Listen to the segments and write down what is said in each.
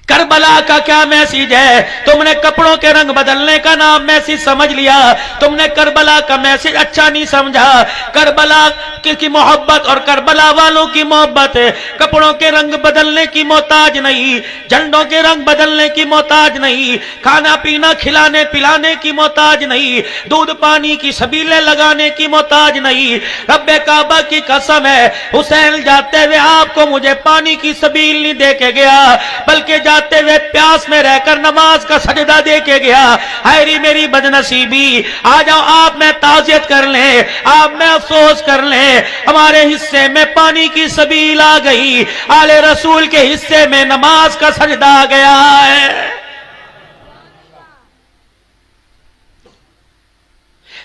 کربلا کا کیا میسج ہے؟ تم نے کپڑوں کے رنگ بدلنے کا نام میسج سمجھ لیا، تم نے کربلا کا میسج اچھا نہیں سمجھا۔ کربلا کی محبت اور کربلا والوں کی محبت کپڑوں کے رنگ بدلنے کی محتاج نہیں، جھنڈوں کے رنگ بدلنے کی محتاج نہیں، کھانا پینا کھلانے پلانے کی محتاج نہیں، دودھ پانی کی سبیلیں لگانے کی محتاج نہیں۔ رب کعبہ کی قسم ہے، حسین جاتے ہوئے آپ کو مجھے پانی کی سبیل نہیں دے کے گیا، بلکہ جاتے ہوئے پیاس میں رہ کر نماز کا سجدہ دے کے گیا۔ ہائے میری بدنصیبی، آ جاؤ آپ میں تعزیت کر لیں، آپ میں افسوس کر لیں، ہمارے حصے میں پانی کی سبیل آ گئی، آل رسول کے حصے میں نماز کا سجدہ آ گیا ہے۔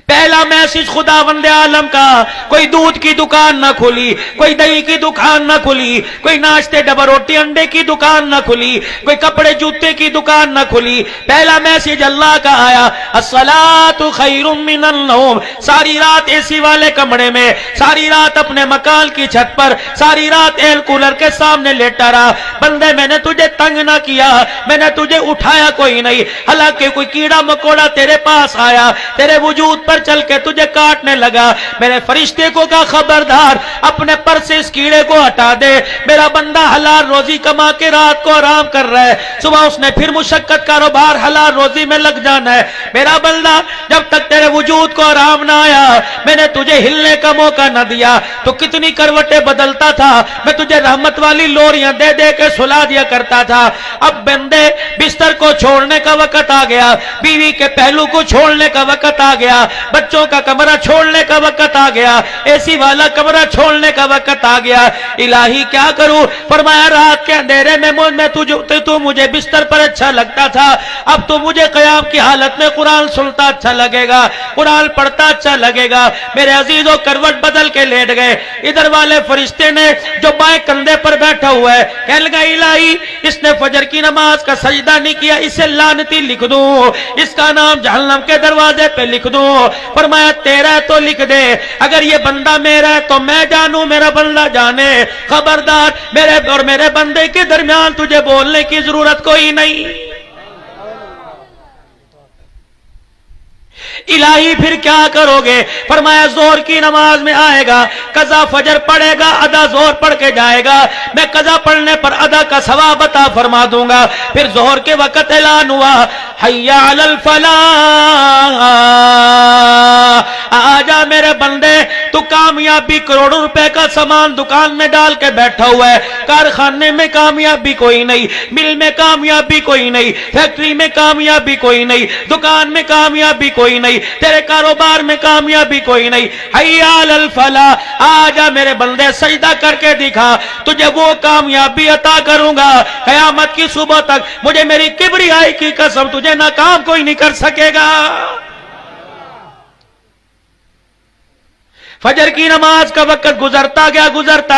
پہلا میسج خداوند عالم کا، کوئی دودھ کی دکان نہ کھلی، کوئی دہی کی دکان نہ کھلی، کوئی ناشتے ڈبہ روٹی انڈے کی دکان نہ کھلی، کوئی کپڑے جوتے کی دکان نہ کھلی۔ پہلا میسج اللہ کا آیا، الصلاۃ خیر من النوم، ساری رات اے سی والے کمرے میں، ساری رات اپنے مکان کی چھت پر، ساری رات ایئر کولر کے سامنے لیٹا رہا۔ بندے میں نے تجھے تنگ نہ کیا، میں نے تجھے اٹھایا کوئی نہیں، حالانکہ کوئی کیڑا مکوڑا تیرے پاس آیا، تیرے وجود پر چل کے تجھے کاٹنے لگا، میں نے فرشتے کو کہا خبردار اپنے پر سے اس کیڑے کو ہٹا دے، میرا بندہ حلال روزی کما کے رات کو آرام کر رہا ہے، صبح اس نے پھر مشقت کاروبار حلال روزی میں لگ جانا ہے، میرا بندہ جب تک تیرے وجود کو آرام نہ آیا میں نے تجھے ہلنے کا موقع نہ دیا، تو کتنی کروٹیں بدلتا تھا، میں تجھے رحمت والی لوریاں دے دے کے سلا دیا کرتا تھا۔ اب بندے بستر کو چھوڑنے کا وقت آ گیا، بیوی کے پہلو کو چھوڑنے کا وقت آ گیا، بچوں کا کمرہ چھوڑنے کا وقت آ گیا، اے سی والا کمرہ چھوڑنے کا وقت آ گیا۔ الہی کیا کروں؟ فرمایا رات کے اندھیرے میں تو مجھے بستر پر اچھا لگتا تھا، اب تو مجھے قیام کی حالت میں قرآن سنتا اچھا لگے گا، قرآن پڑھتا اچھا لگے گا۔ میرے عزیزوں کروٹ بدل کے لیٹ گئے، ادھر والے فرشتے نے جو بائیں کندھے پر بیٹھا ہوا ہے کہنے لگا الہی اس نے فجر کی نماز کا سجدہ نہیں کیا، اسے لعنتی لکھ دوں، اس کا نام جہنم کے دروازے پہ لکھ دوں۔ فرمایا تیرا تو لکھ دے، اگر یہ بندہ میرا ہے تو میں جانوں، میرا بندہ جانے، خبردار میرے اور میرے بندے کے درمیان تجھے بولنے کی ضرورت کوئی نہیں۔ الہی پھر کیا کرو گے؟ فرمایا زور کی نماز میں آئے گا، قضا فجر پڑھے گا، ادا زور پڑھ کے جائے گا، میں قضا پڑھنے پر ادا کا ثواب عطا فرما دوں گا۔ پھر ظہر کے وقت اعلان ہوا حی علی الفلاح، آجا میرے بندے، تو کامیابی کروڑوں روپے کا سامان دکان میں ڈال کے بیٹھا ہوا ہے، کارخانے میں کامیابی کوئی نہیں، مل میں کامیابی کوئی نہیں، فیکٹری میں کامیابی کوئی نہیں، دکان میں کامیابی کوئی نہیں، تیرے کاروبار میں کامیابی کوئی نہیں، حی علی الفلاح، آجا میرے بندے سجدہ کر کے دکھا، تجھے وہ کامیابی عطا کروں گا قیامت کی صبح تک، مجھے میری کبریائی کی قسم تجھے ناکام کوئی نہیں کر سکے گا۔ فجر کی نماز کا وقت گزرتا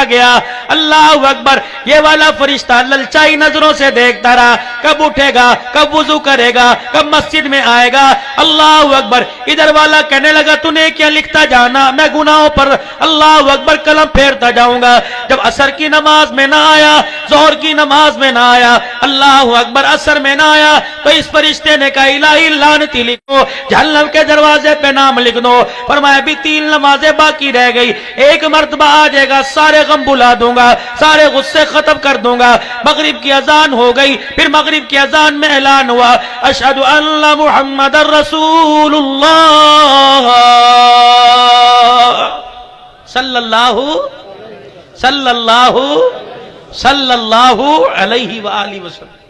گیا، اللہ اکبر، یہ والا فرشتہ للچائی نظروں سے دیکھتا رہا، کب اٹھے گا، کب وضو کرے گا، کب مسجد میں آئے گا، اللہ اکبر۔ ادھر والا کہنے لگا تو نے کیا لکھتا جانا، میں گناہوں پر اللہ اکبر قلم پھیرتا جاؤں گا۔ جب عصر کی نماز میں نہ آیا، ظہر کی نماز میں نہ آیا، اللہ اکبر، عصر میں نہ آیا، تو اس فرشتے نے کہا الہی لعنتی لکھو، جہنم کے دروازے پہ نام لکھ دو۔ فرمایا بھی 3 نمازیں باقی رہ گئی، ایک مرتبہ آ جائے گا، سارے غم بلا دوں گا، سارے غصے ختم کر دوں گا۔ مغرب کی اذان ہو گئی، پھر مغرب کی اذان میں اعلان ہوا اشہد ان محمد رسول اللہ صلی اللہ علیہ وآلہ وسلم۔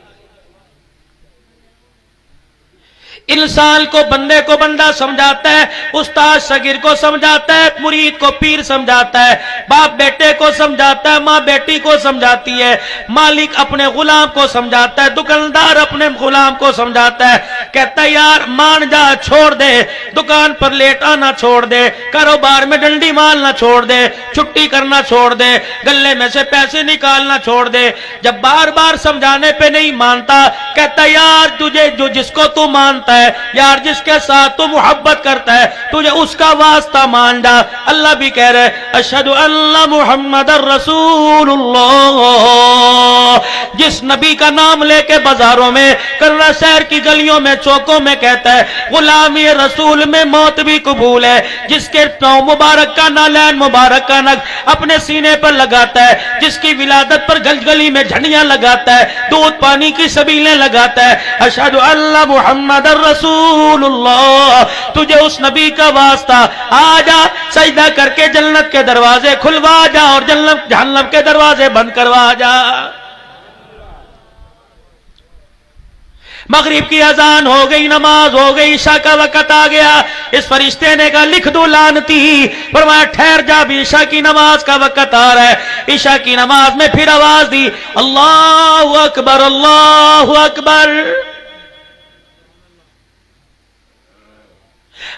انسان کو بندے کو بندہ سمجھاتا ہے، استاد شاگرد کو سمجھاتا ہے، مرید کو پیر سمجھاتا ہے، باپ بیٹے کو سمجھاتا ہے، ماں بیٹی کو سمجھاتی ہے، مالک اپنے غلام کو سمجھاتا ہے، دکاندار اپنے غلام کو سمجھاتا ہے، کہتا ہے یار مان جا، چھوڑ دے، دکان پر لیٹ آنا چھوڑ دے، کاروبار میں ڈنڈی مارنا چھوڑ دے، چھٹی کرنا چھوڑ دے، گلے میں سے پیسے نکالنا چھوڑ دے۔ جب بار بار سمجھانے پہ نہیں مانتا، کہتا ہے یار تجھے جو جس کو تو مانتا ہے، یار جس کے ساتھ تو محبت کرتا ہے، تجھے اس کا واسطہ مان جا۔ اللہ بھی کہہ رہے اشہد ان محمد رسول اللہ، جس نبی کا نام لے کے بازاروں میں کرنا شہر کی گلیوں میں چوکوں میں کہتا ہے غلامی رسول میں موت بھی قبول ہے، جس کے پاؤں مبارک کا نالین مبارک کا نگ اپنے سینے پر لگاتا ہے، جس کی ولادت پر گلی میں جھنڈیاں لگاتا ہے، دودھ پانی کی سبیلیں لگاتا ہے، اشہد ان محمد رسول اللہ، تجھے اس نبی کا واسطہ، آ جا سجدہ کر کے جنت کے دروازے کھلوا جا اور جہنم کے دروازے بند کروا جا۔ مغرب کی اذان ہو گئی، نماز ہو گئی، عشاء کا وقت آ گیا، اس فرشتے نے کہا لکھ دو لعنتی، فرمایا ٹھہر جا بھی عشاء کی نماز کا وقت آ رہا ہے۔ عشاء کی نماز میں پھر آواز دی اللہ اکبر اللہ اکبر۔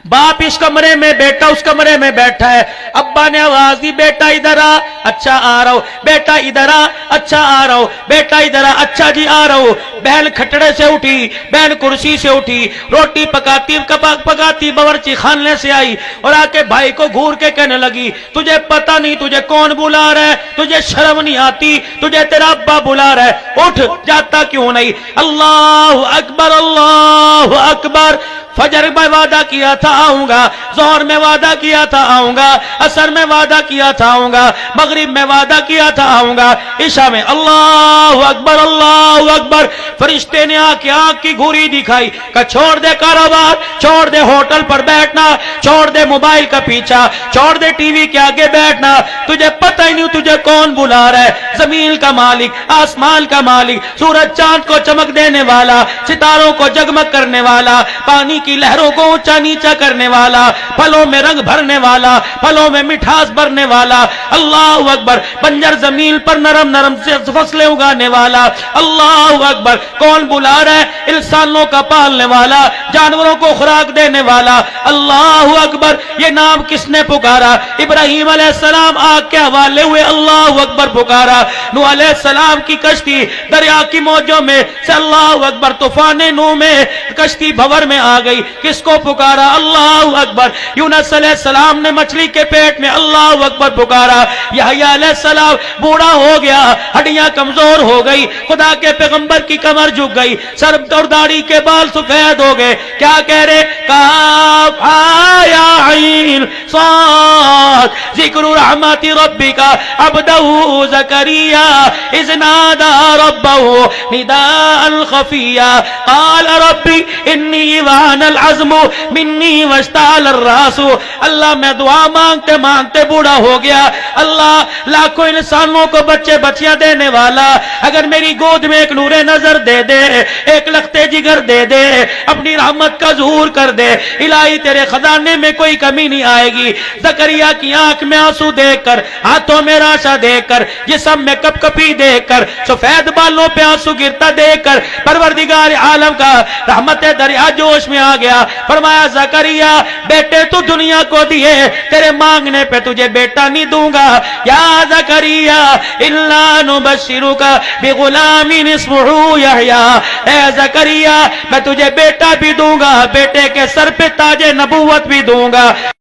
باپ اس کمرے میں بیٹا اس کمرے میں بیٹھا ہے، ابا نے آواز دی بیٹا ادھر آ، اچھا آ رہا ہوں، بیٹا ادھر آ، اچھا آ رہا ہوں، بیٹا ادھر آ، اچھا جی آ رہا ہوں۔ بہن کھٹڑے سے اٹھی، بہن کرسی سے اٹھی، روٹی پکاتی باورچی خانے سے آئی اور آ کے بھائی کو گھور کے کہنے لگی تجھے پتہ نہیں تجھے کون بلا رہا ہے، تجھے شرم نہیں آتی، تجھے تیرا ابا بلا رہا ہے، اٹھ جاتا کیوں نہیں؟ اللہ اکبر اللہ اکبر۔ فجر میں وعدہ کیا تھا آؤں گا، ظہر میں وعدہ کیا تھا آؤں گا، عصر میں وعدہ کیا تھا آؤں گا، مغرب میں وعدہ کیا تھا آؤں گا، عشاء میں اللہ اکبر اللہ اکبر۔ فرشتے نے آ کے آنکھ کی گھوری دکھائی کہ چھوڑ دے کاروبار، چھوڑ دے ہوٹل پر بیٹھنا، چھوڑ دے موبائل کا پیچھا، چھوڑ دے ٹی وی کے آگے بیٹھنا، تجھے پتہ ہی نہیں تجھے کون بلا رہا ہے، زمین کا مالک، آسمان کا مالک، سورج چاند کو چمک دینے والا، ستاروں کو جگمگ کرنے والا، پانی کی لہروں کو اونچا نیچا کرنے والا، پھلوں میں رنگ بھرنے والا، پھلوں میں مٹھاس بھرنے والا، اللہ اکبر، بنجر زمین پر نرم نرم سے فصلیں اگانے والا، اللہ اکبر، کون بلا رہا ہے؟ انسانوں کا پالنے والا، جانوروں کو خوراک دینے والا، اللہ اکبر۔ یہ نام کس نے پکارا؟ ابراہیم علیہ السلام آگ کے حوالے ہوئے اللہ اکبر پکارا، نوح علیہ السلام کی کشتی دریا کی موجوں میں سے اللہ اکبر، طوفان نوح میں کشتی بھور میں آ گئی، کس کو پکارا؟ اللہ اکبر۔ یونس علیہ السلام نے مچھلی کے پیٹ میں اللہ اکبر پکارا، یحییٰ علیہ السلام بوڑھا ہو گیا، ہڈیاں کمزور ہو گئی، خدا کے پیغمبر کی کمر جھک گئی، سر اور داڑھی کے بال سفید ہو گئے، کیا کہہ رہے؟ کاف ہا یا عین صاد ذکر رحمت ربک عبدہ زکریا اذ نادى ربه نداء خفيا قال ربي انی وهن العزم منی واشتعل الراس۔ اللہ میں دعا مانگتے مانگتے بوڑھا ہو گیا، اللہ لاکھوں انسانوں کو بچے بچیاں دینے والا، اگر میری گود میں ایک نور نظر دے دے، ایک لختے جگر دے دے، اپنی رحمت کا ظہور کر دے، الہی تیرے خزانے میں کوئی کمی نہیں آئے گی۔ زکریا کی آنکھ میں آنسو دیکھ کر، ہاتھوں میں راشا دیکھ کر، جسم میں کپ کپی دیکھ کر، سفید بالوں پہ آنسو گرتا دیکھ کر، پروردگار عالم کا رحمت دریا جوش میں آ گیا، فرمایا زکریا بیٹے تو دنیا کو دیے، تیرے مانگنے پہ تجھے بیٹا نہیں دوں گا، یا زکریا الا نبشرک بغلام اسمہ یحییٰ، اے زکریا میں تجھے بیٹا بھی دوں گا، بیٹے کے سر پہ تاج نبوت بھی دوں گا۔